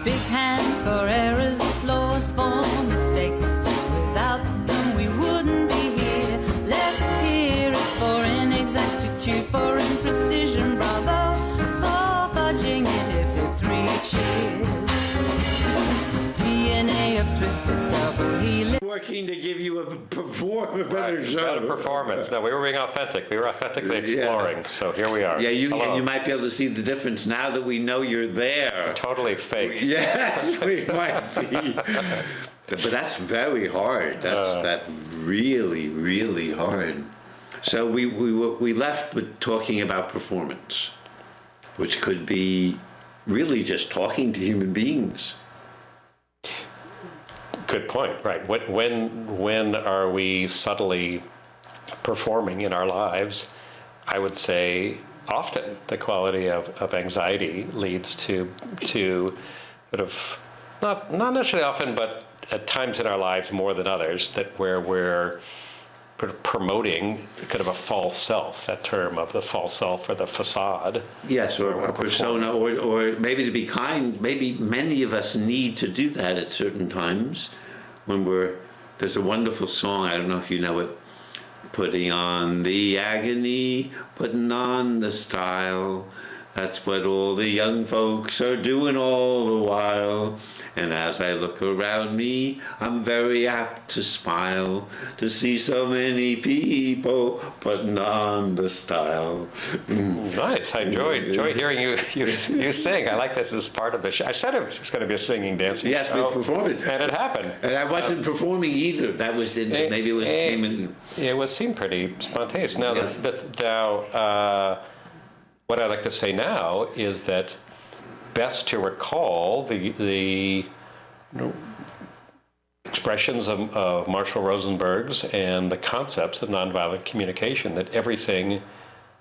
big hand for errors, applause for mistakes. Without them we wouldn't be here. Let's hear it for inexactitude, for imprecision, bravo. For fudging it, hip hip, 3 cheers. DNA of twisted double helix. Working to give you a better show. Better performance. No, we were being authentic. We were authentically exploring. So here we are. Yeah, you Hello. might be able to see the difference now that we know you're there. Totally fake. Yes, we might be. But that's very hard. That's really, really hard. So we left with talking about performance, which could be really just talking to human beings. Good point. Right. When are we subtly performing in our lives? I would say often the quality of anxiety leads to sort of not necessarily often, but at times in our lives more than others, that where we're promoting kind of a false self, that term of the false self or the facade. Yes, or a persona, or maybe to be kind, maybe many of us need to do that at certain times when there's a wonderful song, I don't know if you know it, putting on the agony, putting on the style, that's what all the young folks are doing all the while. And as I look around me, I'm very apt to smile to see so many people putting on the style. Nice. I enjoy hearing you sing. I like this as part of the show. I said it was going to be a singing, dancing yes, show. we performed it. And it happened. And I wasn't performing either. That was maybe it was came in. It seemed pretty spontaneous. Now, Yeah. What I'd like to say now is that best to recall the expressions of Marshall Rosenberg's and the concepts of nonviolent communication, that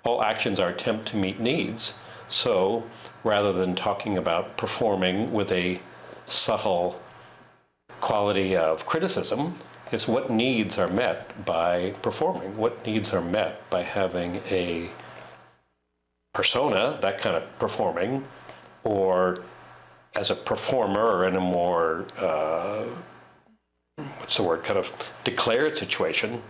all actions are attempt to meet needs. So rather than talking about performing with a subtle quality of criticism, is what needs are met by performing, what needs are met by having a persona, that kind of performing, or as a performer or in a more, kind of declared situation,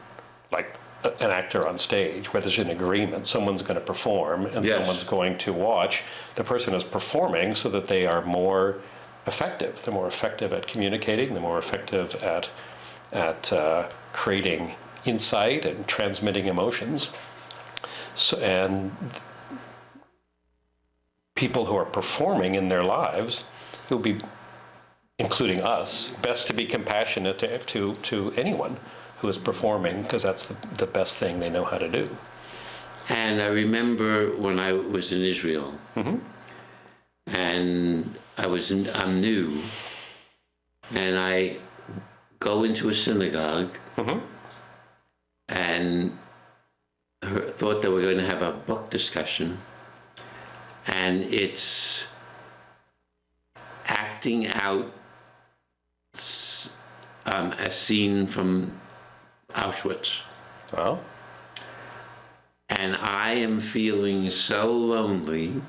like an actor on stage, where there's an agreement, someone's going to perform and Yes. someone's going to watch. The person is performing so that they are more effective. They're more effective at communicating, they're more effective at creating insight and transmitting emotions. So, and people who are performing in their lives, who will be, including us, best to be compassionate to anyone who is performing, because that's the best thing they know how to do. And I remember when I was in Israel, and I'm new, and I go into a synagogue, and thought that we were going to have a book discussion. And it's acting out a scene from Auschwitz. Well, And I am feeling so lonely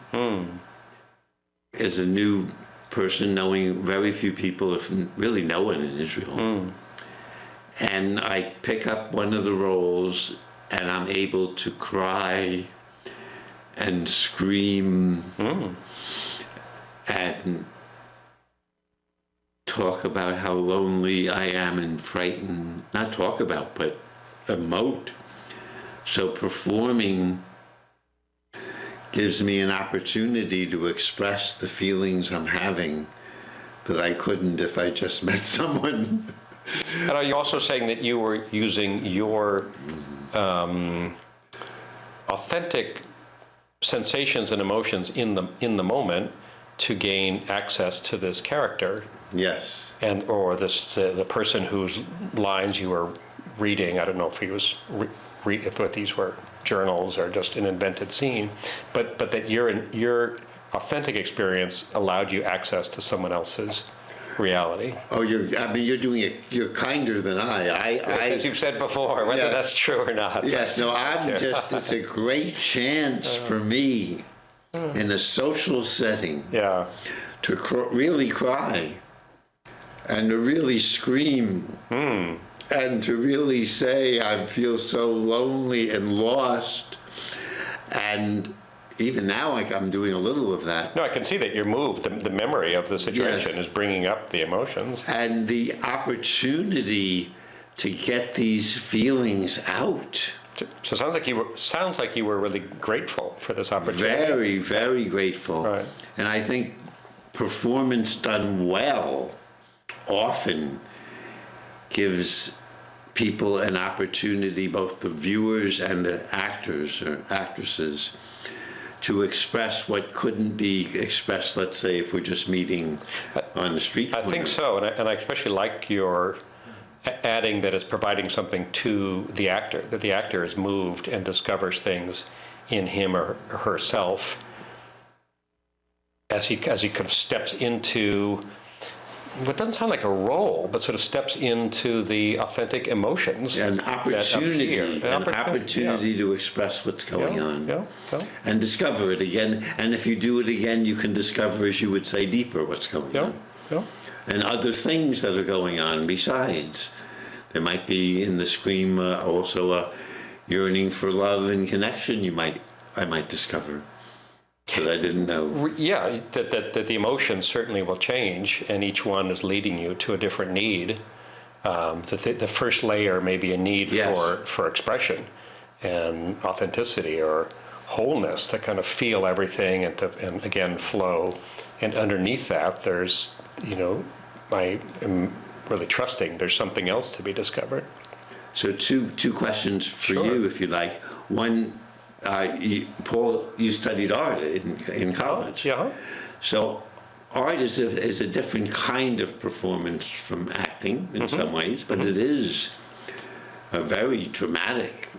as a new person, knowing very few people, if really no one in Israel. And I pick up one of the rolls and I'm able to cry and scream and talk about how lonely I am and frightened. Not talk about, but emote. So performing gives me an opportunity to express the feelings I'm having that I couldn't if I just met someone. and are you also saying that you were using your authentic sensations and emotions in the moment to gain access to this character? Yes. Or the person whose lines you were reading? I don't know if he was if these were journals or just an invented scene, but that your authentic experience allowed you access to someone else's reality. Oh, you're doing it. You're kinder than I. As you've said before, whether Yes. that's true or not. Yes. No, it's a great chance for me in a social setting Yeah. to really cry and to really scream and to really say, I feel so lonely and lost. And even now, I'm doing a little of that. No, I can see that you're moved. The memory of the situation Yes. is bringing up the emotions. And the opportunity to get these feelings out. So it sounds like you were really grateful for this opportunity. Very, very grateful. Right. And I think performance done well often gives people an opportunity, both the viewers and the actors or actresses, to express what couldn't be expressed, let's say, if we're just meeting on the street I corner. think so, and I especially like your adding that it's providing something to the actor, that the actor is moved and discovers things in him or herself as he kind of steps into what doesn't sound like a role, but sort of steps into the authentic emotions. An opportunity, that appear. opportunity to express what's going on. Yeah. And discover it again. And if you do it again, you can discover, as you would say, deeper what's going on. Yeah. And other things that are going on besides. There might be in the scream also a yearning for love and connection I might discover that I didn't know. Yeah, that the emotions certainly will change, and each one is leading you to a different need. That the first layer may be a need Yes. for expression and authenticity or wholeness, to kind of feel everything and again flow. And underneath that, there's, I am really trusting there's something else to be discovered. So two questions for Sure. you, if you like. One, Paul, you studied art in college. Yeah. So art is a different kind of performance from acting in some ways, but it is a very dramatic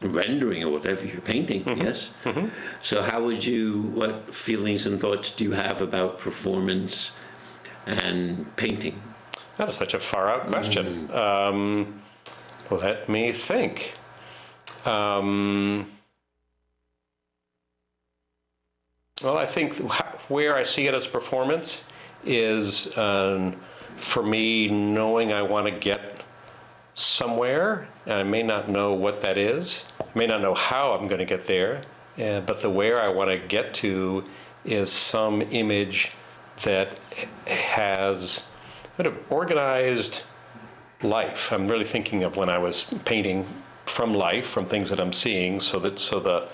rendering of whatever you're painting, yes? So what feelings and thoughts do you have about performance and painting? That is such a far out question. Let me think. Well, I think where I see it as performance is for me knowing I want to get somewhere, and I may not know what that is. I may not know how I'm going to get there, but the where I want to get to is some image that has kind of organized life. I'm really thinking of when I was painting from life, from things that I'm seeing, so the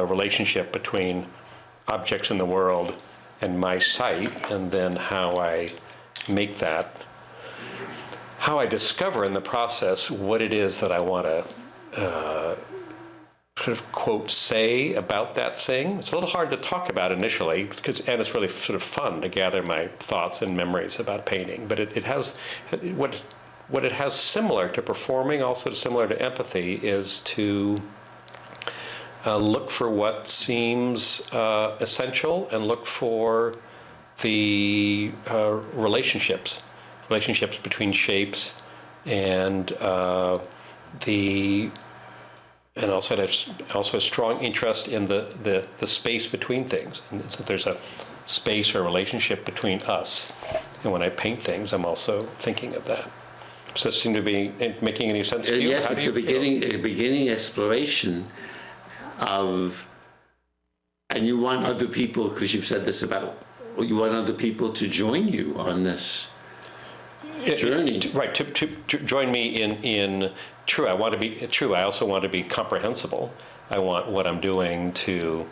relationship between objects in the world and my sight, and then how I make that, how I discover in the process what it is that I want to sort of quote say about that thing. It's a little hard to talk about initially, and it's really sort of fun to gather my thoughts and memories about painting. But it has what it has similar to performing, also similar to empathy, is to look for what seems essential and look for the relationships between shapes and and also a strong interest in the space between things. And so there's a space or relationship between us. And when I paint things, I'm also thinking of that. Does this seem to be making any sense to you? Yes, How do it's you a feel? beginning exploration of, and you want other people, because you've said this about, you want other people to join you on this journey. Right, to join me in true. I want to be true. I also want to be comprehensible. I want what I'm doing to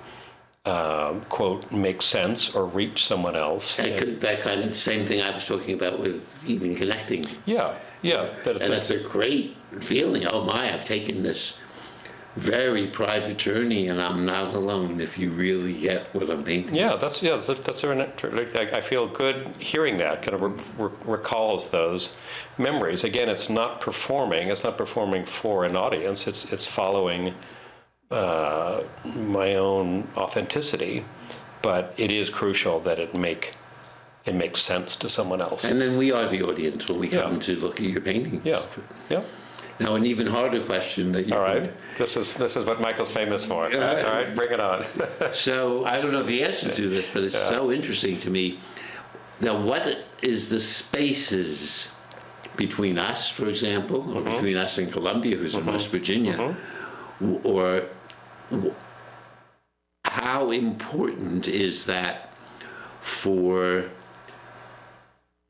quote make sense or reach someone else. That kind of same thing I was talking about with even connecting. Yeah. And that's a great feeling. Oh my, I've taken this very private journey, and I'm not alone. If you really get what I'm painting. That's I feel good hearing that. Kind of recalls those memories. Again, it's not performing. It's not performing for an audience. It's following my own authenticity, but it is crucial that it makes sense to someone else. And then we are the audience when we come to look at your paintings. Yeah. Now, an even harder question that you All right. can- This is what Michael's famous for. All right, bring it on. So I don't know the answer to this, but it's so interesting to me. Now, what is the spaces between us, for example, or between us and Columbia, who's in West Virginia, or how important is that for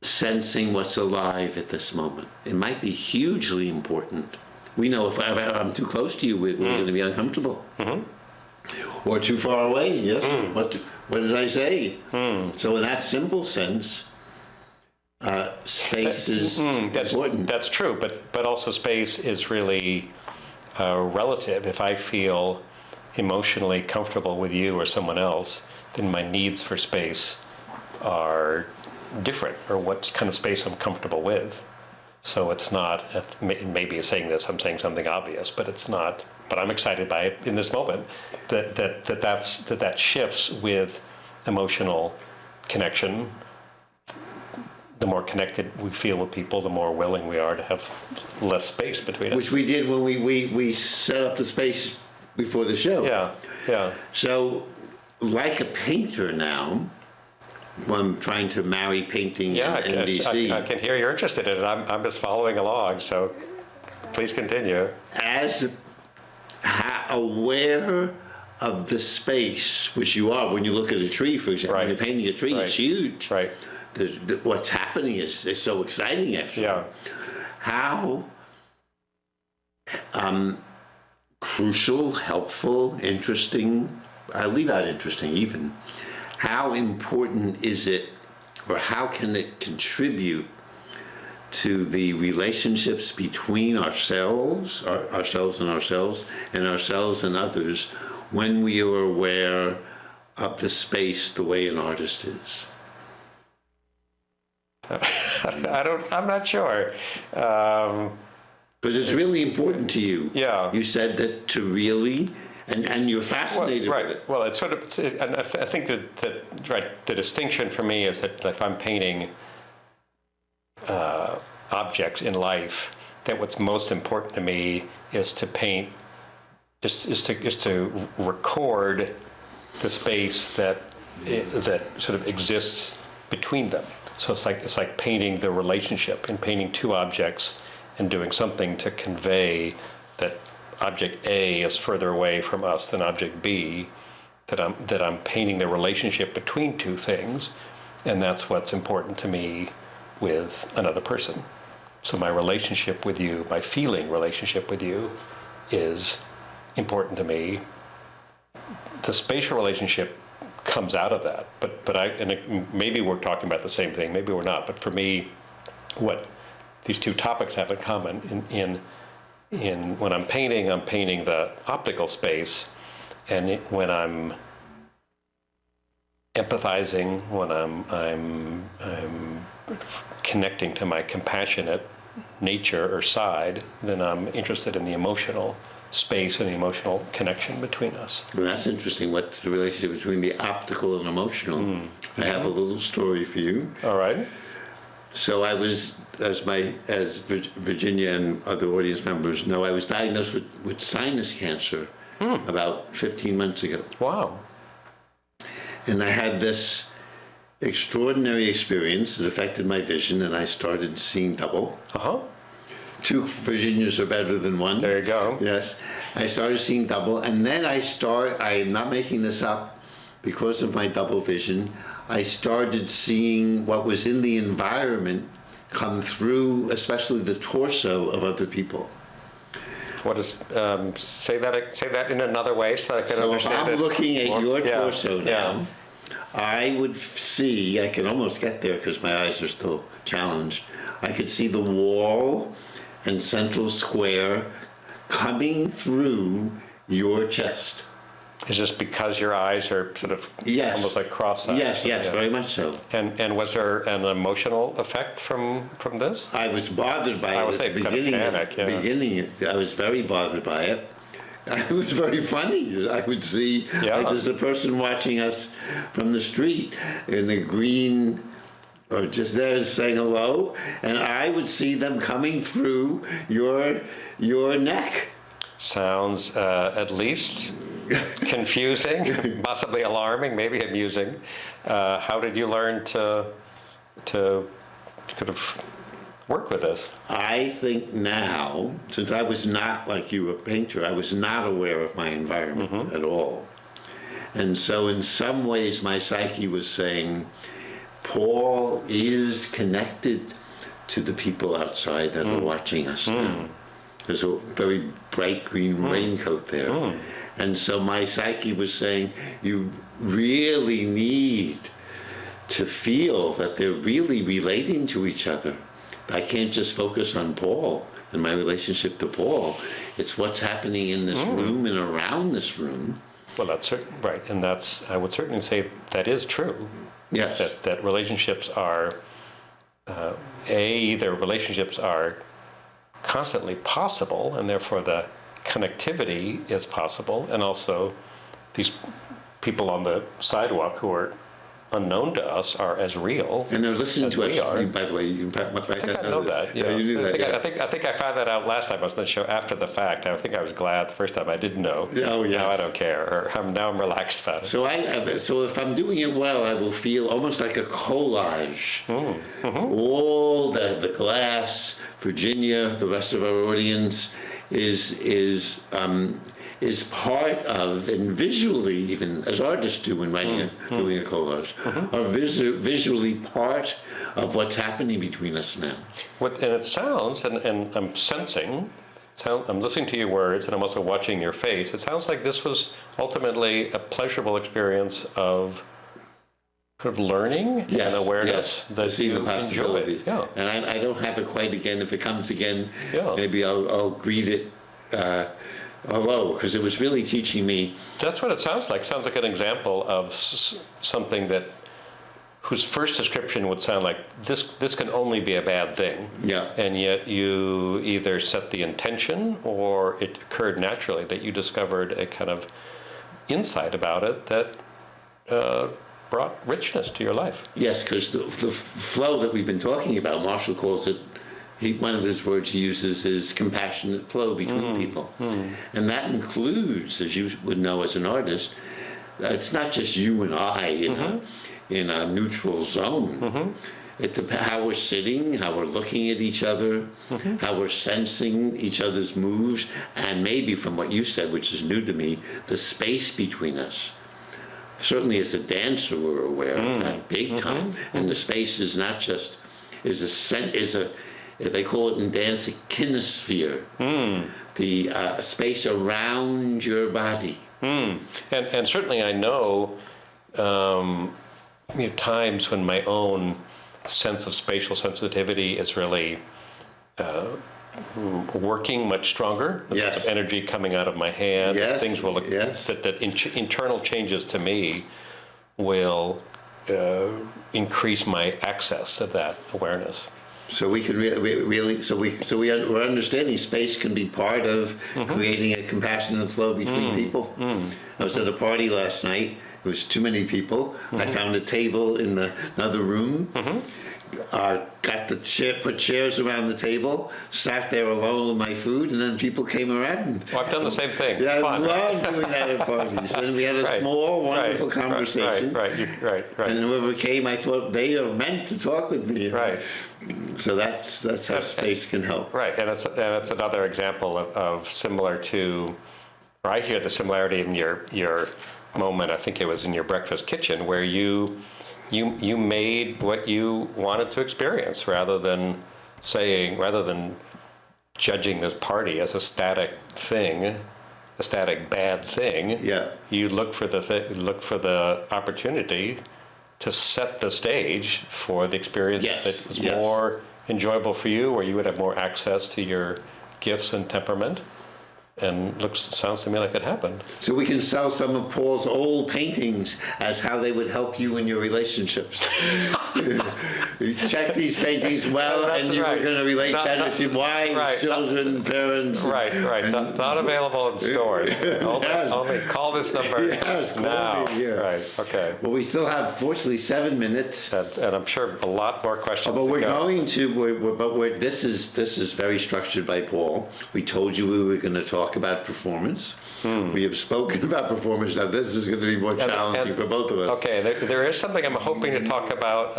sensing what's alive at this moment? It might be hugely important. We know if I'm too close to you, we're going to be uncomfortable. Or too far away, yes. What did I say? So in that simple sense, space is important. That's true, but also space is really relative. If I feel emotionally comfortable with you or someone else, then my needs for space are different, or what kind of space I'm comfortable with. So it's not, maybe saying this, I'm saying something obvious, but it's not, but I'm excited by it in this moment, that shifts with emotional connection. The more connected we feel with people, the more willing we are to have less space between us. Which we did when we set up the space before the show. Yeah. So, like a painter now, when I'm trying to marry painting and NBC. I can hear you're interested in it. I'm just following along, so please continue. As aware of the space, which you are when you look at a tree, for example, Right. when you're painting a tree, Right. it's huge. Right. What's happening is so exciting, actually. Yeah. How crucial, helpful, interesting, I'll leave out interesting even, how important is it, or how can it contribute to the relationships between ourselves and ourselves and others when we are aware of the space the way an artist is? I'm not sure. Because it's really important to you. Yeah. You said that to really, and you're fascinated right. with it. Well, it's sort of, and I think that right, the distinction for me is that if I'm painting objects in life, that what's most important to me is to paint, is to record the space that sort of exists between them. So it's like painting the relationship, and painting two objects and doing something to convey that object A is further away from us than object B, that I'm painting the relationship between two things, and that's what's important to me with another person. So my relationship with you, my feeling relationship with you, is important to me. The spatial relationship comes out of that, maybe we're talking about the same thing, maybe we're not, but for me, what these two topics have in common, in when I'm painting the optical space, and when I'm empathizing, when I'm connecting to my compassionate nature or side, then I'm interested in the emotional space and the emotional connection between us. Well, that's interesting. What's the relationship between the optical and emotional? I have a little story for you. All right. So I was, as Virginia and other audience members know, I was diagnosed with sinus cancer about 15 months ago. Wow. And I had this extraordinary experience that affected my vision, and I started seeing double. Uh-huh. 2 Virginias are better than 1. There you go. Yes. I started seeing double, and then I am not making this up, because of my double vision, I started seeing what was in the environment come through, especially the torso of other people. What is, say that in another way so I can So if understand I'm it looking at more. your Yeah, torso now, I would see, I can almost get there because my eyes are still challenged, I could see the wall and central square coming through your chest. Is this because your eyes are sort of Yes. almost like cross-eyed? Yes, Yeah. very much so. And was there an emotional effect from this? I was bothered by I it would at say the kind of beginning. panic, yeah. I was very bothered by it. It was very funny. I would see, Yeah. like there's a person watching us from the street in a green or just there saying hello, and I would see them coming through your neck. Sounds at least confusing, possibly alarming, maybe amusing. How did you learn to kind of work with this? I think now, since I was not, like you, a painter, I was not aware of my environment at all. And so in some ways my psyche was saying, Paul is connected to the people outside that are watching us now. There's a very bright green raincoat there. And so my psyche was saying, you really need to feel that they're really relating to each other. I can't just focus on Paul and my relationship to Paul. It's what's happening in this room and around this room. Well, that's right, and I would certainly say that is true. Yes. That relationships are, either relationships are constantly possible, and therefore the connectivity is possible, and also these people on the sidewalk who are unknown to us are as real. And they're listening to us. We are. By the way, you can write I that know down. that. Yeah, you knew that. Yeah. I think I found that out last time I was on the show after the fact. I think I was glad the first time I didn't know. Oh, yes. Now I don't care. Or now I'm relaxed about it. So if I'm doing it well, I will feel almost like a collage. All the glass, Virginia, the rest of our audience is part of, and visually, even as artists do when writing doing a collage, are visually part of what's happening between us now. And it sounds, and I'm sensing, I'm listening to your words, and I'm also watching your face. It sounds like this was ultimately a pleasurable experience of kind of learning and awareness that seeing you the possibilities. enjoyed. Yeah. And I don't have it quite again. If it comes again, Yeah. maybe I'll greet it hello, because it was really teaching me. That's what it sounds like. It sounds like an example of something that whose first description would sound like this can only be a bad thing. Yeah. And yet you either set the intention or it occurred naturally that you discovered a kind of insight about it that brought richness to your life. Yes, because the flow that we've been talking about, Marshall calls it, one of his words he uses is compassionate flow between people. And that includes, as you would know as an artist, it's not just you and I in a neutral zone. How we're sitting, how we're looking at each other, how we're sensing each other's moves, and maybe from what you said, which is new to me, the space between us. Certainly as a dancer, we're aware of that big time. And the space is not just, they call it in dance a kinesphere, the space around your body. And certainly I know, times when my own sense of spatial sensitivity is really working much stronger. The sense of energy coming out of my hand. Things will that internal changes to me will increase my access of that awareness. So we can we're understanding space can be part of creating a compassionate flow between people. I was at a party last night. There was too many people. I found a table in another room. Put chairs around the table, sat there alone with my food, and then people came around. Well, I've done the same thing. Yeah, Fun. I love doing that at parties. And we had a small, wonderful conversation. Right. And whoever came, I thought they are meant to talk with me. Right. So that's how space can help. Right, and that's another example of similar to, or I hear the similarity in your moment. I think it was in your breakfast kitchen where you made what you wanted to experience rather than judging this party as a static thing, a static bad thing. Yeah. You look for the opportunity to set the stage for the experience that was more enjoyable for you, where you would have more access to your gifts and temperament. and sounds to me like it happened. So we can sell some of Paul's old paintings as how they would help you in your relationships. You check these paintings well, That's and you're right. going to relate better to wives, right. children, parents. Right. Not available in stores. Only call this number Call now. me, yeah. Right. Okay. Well, we still have, fortunately, 7 minutes. And I'm sure a lot more questions. But to we're go. going to. This is very structured by Paul. We told you we were going to talk about performance. We have spoken about performance. Now this is going to be more challenging for both of us. Okay, there is something I'm hoping to talk about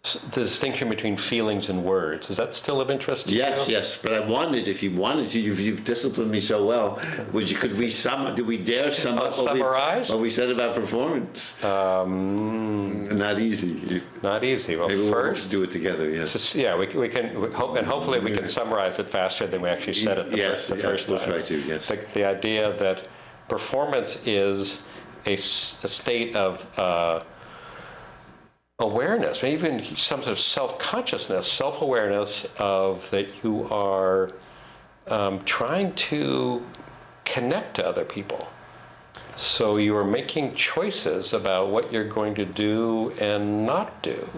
the distinction between feelings and words. Is that still of interest to you? Yes. But I wanted, if you wanted to, you've disciplined me so well. Did we dare sum up summarize what we said about performance? Not easy. Not easy. Well, Maybe first, we'll do it together. Yes. we can hope, and hopefully we can summarize it faster than we actually said it the first time. We'll try to. Yes. The idea that performance is a state of awareness, maybe even some sort of self-consciousness, self-awareness of that you are trying to connect to other people. So you are making choices about what you're going to do and not do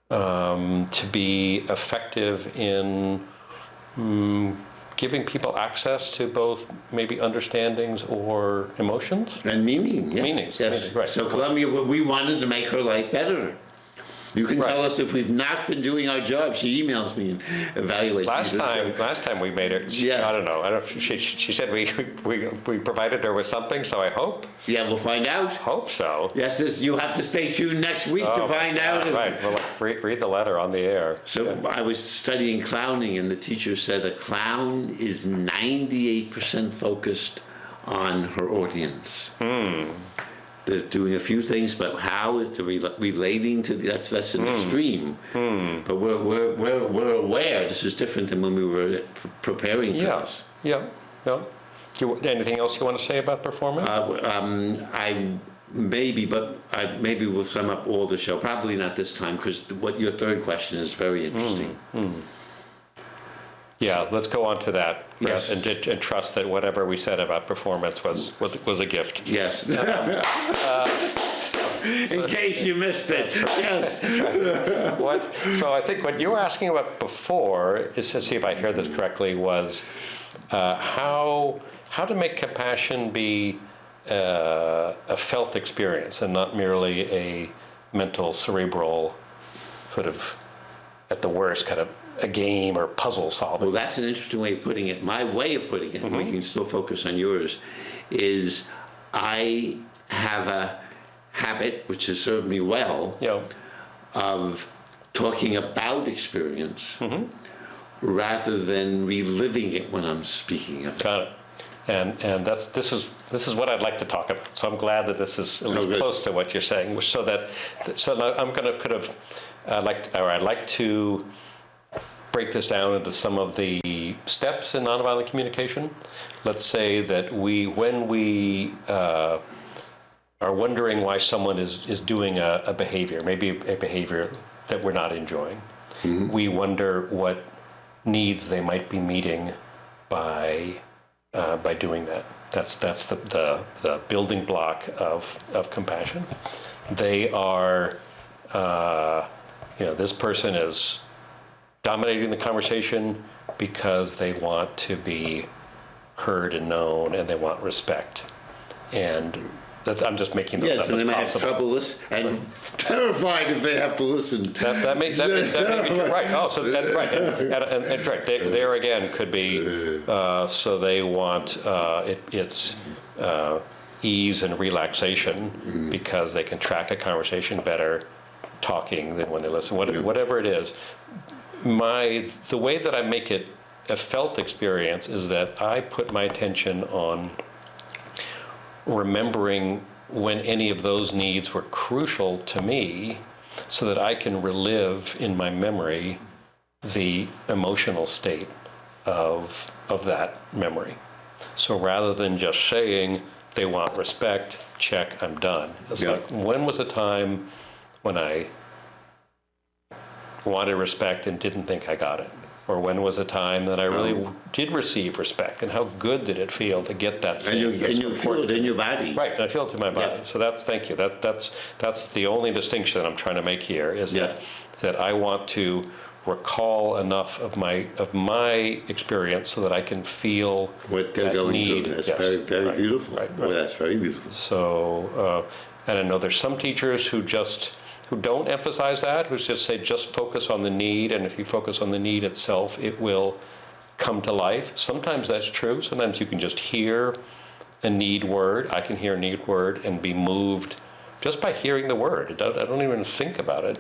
to be effective in giving people access to both maybe understandings or emotions. And meaning, yes. Meanings, right. So Columbia, we wanted to make her life better. You can tell us if we've not been doing our job. She emails me and evaluates. Last time we made her. I don't know. She said we provided her with something. So I hope. Yeah, we'll find out. Hope so. Yes, you have to stay tuned next week to find out. Right. Well, read the letter on the air. So I was studying clowning, and the teacher said a clown is 98% focused on her audience. They're doing a few things, but how it's relating to that's an extreme. But we're aware. This is different than when we were preparing for this. Yeah. Anything else you want to say about performance? Maybe we'll sum up all the show. Probably not this time, because what your third question is very interesting. Yeah, let's go on to that. Yes. And trust that whatever we said about performance was a gift. Yes. In case you missed it. Yes. So I think what you were asking about before, is to see if I heard this correctly, was how to make compassion be a felt experience and not merely a mental, cerebral, sort of, at the worst, kind of a game or puzzle solving. Well, that's an interesting way of putting it. My way of putting it, we can still focus on yours, is I have a habit, which has served me well, of talking about experience rather than reliving it when I'm speaking of it. Got it. And this is what I'd like to talk about. So I'm glad that this is at least close to what you're saying. So now I'm going to I'd like to break this down into some of the steps in nonviolent communication. Let's say that when we are wondering why someone is doing a behavior, maybe a behavior that we're not enjoying, we wonder what needs they might be meeting by doing that. That's the building block of compassion. They are, this person is dominating the conversation because they want to be heard and known, and they want respect. And I'm just making those up as possible. Yes, and they may have trouble listening, and terrified if they have to listen. That may be true. Right. Oh, so that's right. And right. There again could be. So they want it's ease and relaxation because they can track a conversation better talking than when they listen. Whatever it is. The way that I make it a felt experience is that I put my attention on remembering when any of those needs were crucial to me so that I can relive in my memory the emotional state of that memory. So rather than just saying they want respect, check, I'm done. It's like, when was a time when I wanted respect and didn't think I got it? Or when was a time that I really did receive respect, and how good did it feel to get that thing? And you feel it in your body. Right, and I feel it in my body. Yeah. So thank you. That's the only distinction that I'm trying to make here, is that I want to recall enough of my experience so that I can feel What they're that going need. through. That's Yes. very Right. beautiful. Right. Well, that's very beautiful. So, and I know there's some teachers who don't emphasize that, who just say, just focus on the need, and if you focus on the need itself, it will come to life. Sometimes that's true. Sometimes you can just hear a need word. I can hear a need word and be moved just by hearing the word. I don't even think about it.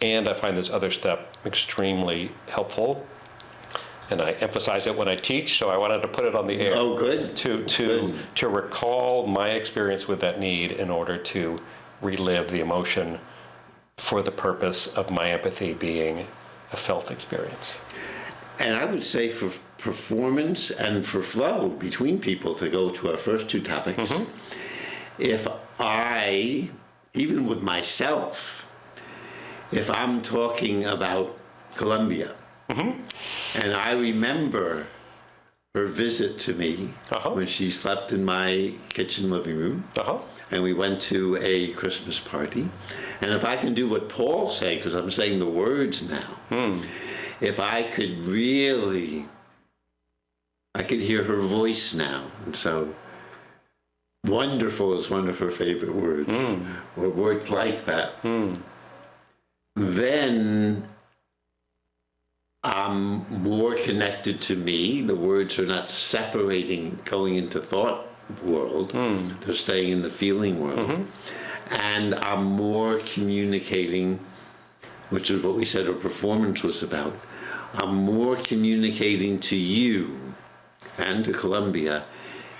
And I find this other step extremely helpful. And I emphasize it when I teach, so I wanted to put it on the air. Oh, good. To recall my experience with that need in order to relive the emotion for the purpose of my empathy being a felt experience. And I would say for performance and for flow between people, to go to our first two topics, if I, even with myself, if I'm talking about Colombia, and I remember her visit to me when she slept in my kitchen living room, and we went to a Christmas party, and if I can do what Paul said, because I'm saying the words now, if I could really, I could hear her voice now, and so wonderful is one of her favorite words, or words like that. Then I'm more connected to me. The words are not separating, going into thought world. They're staying in the feeling world. And I'm more communicating, which is what we said our performance was about. I'm more communicating to you and to Colombia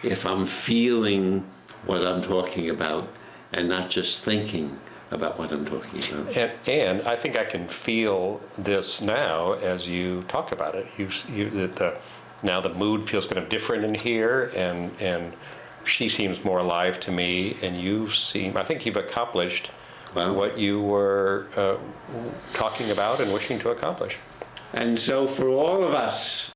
if I'm feeling what I'm talking about and not just thinking about what I'm talking about. And I think I can feel this now as you talk about it. Now the mood feels kind of different in here, and she seems more alive to me, and I think you've accomplished what you were talking about and wishing to accomplish. And so for all of us